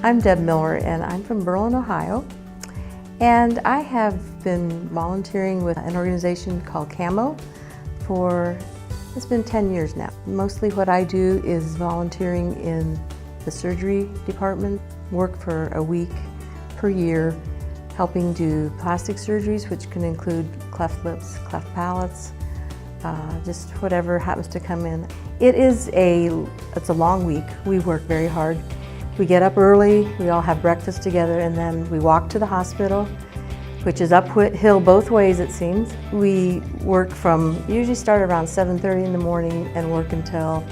I'm Deb Miller and I'm from Berlin, Ohio. And I have been volunteering with an organization called CAMO it's been 10 years now. Mostly what I do is volunteering in the surgery department, work for a week per year, helping do plastic surgeries, which can include cleft lips, cleft palates, just whatever happens to come in. It's a long week. We work very hard. We get up early, we all have breakfast together, and then we walk to the hospital, which is uphill both ways, it seems. We work usually start around 7:30 in the morning and work until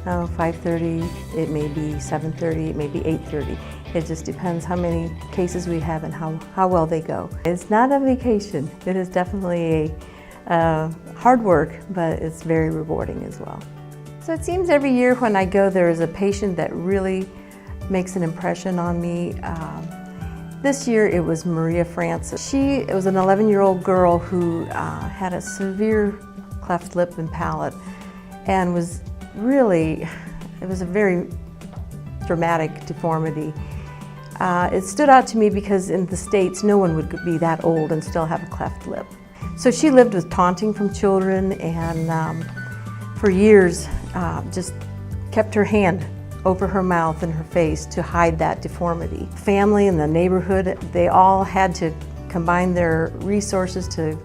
5:30, it may be 7:30, it may be 8:30. It just depends how many cases we have and how well they go. It's not a vacation. It is definitely a hard work, but it's very rewarding as well. So it seems every year when I go, there is a patient that really makes an impression on me. This year it was Maria Francis. It was an 11-year-old girl who had a severe cleft lip and palate and it was a very dramatic deformity. It stood out to me because in the States no one would be that old and still have a cleft lip. So she lived with taunting from children and for years just kept her hand over her mouth and her face to hide that deformity. Family and the neighborhood, they all had to combine their resources to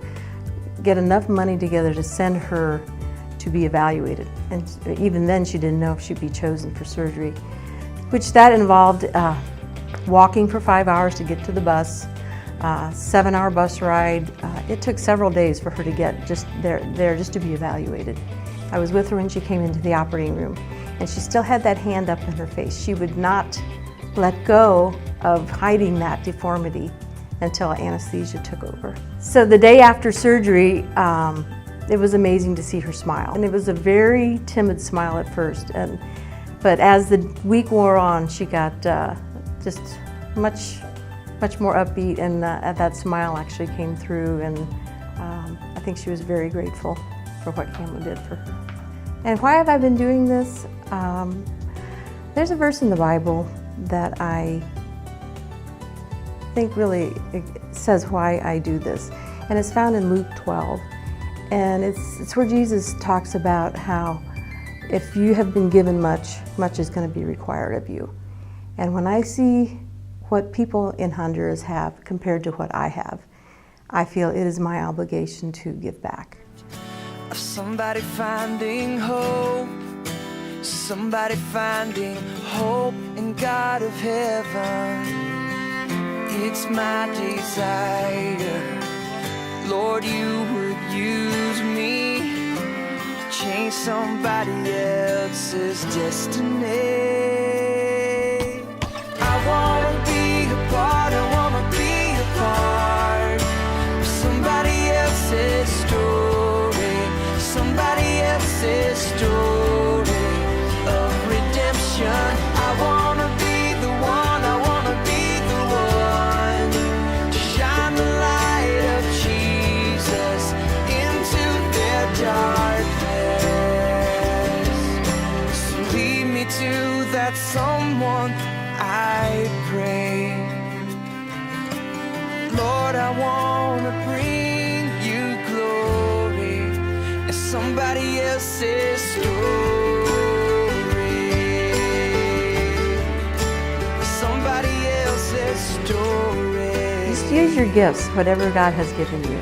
get enough money together to send her to be evaluated. And even then she didn't know if she'd be chosen for surgery, which that involved walking for 5 hours to get to the bus, 7-hour bus ride. It took several days for her to get just there just to be evaluated. I was with her when she came into the operating room, and she still had that hand up in her face. She would not let go of hiding that deformity until anesthesia took over. So the day after surgery, it was amazing to see her smile. And it was a very timid smile at first, but as the week wore on, she got just much more upbeat, and that smile actually came through, and I think she was very grateful for what CAMO did for her. And why have I been doing this? There's a verse in the Bible that I think really says why I do this, and it's found in Luke 12. And it's where Jesus talks about how if you have been given much, much is going to be required of you. And when I see what people in Honduras have compared to what I have, I feel it is my obligation to give back. Of somebody finding hope, somebody finding hope in God of heaven. It's my desire, Lord, you would use me to change somebody else's destiny. I wanna be a part, I wanna be a part of somebody else's story, somebody else's story of redemption. I wanna be the one, I wanna be the one to shine the light of Jesus into their darkness. So lead me to that someone, I pray. Lord, I wanna bring you glory in somebody else's story. Somebody else's story. Just use your gifts, whatever God has given you.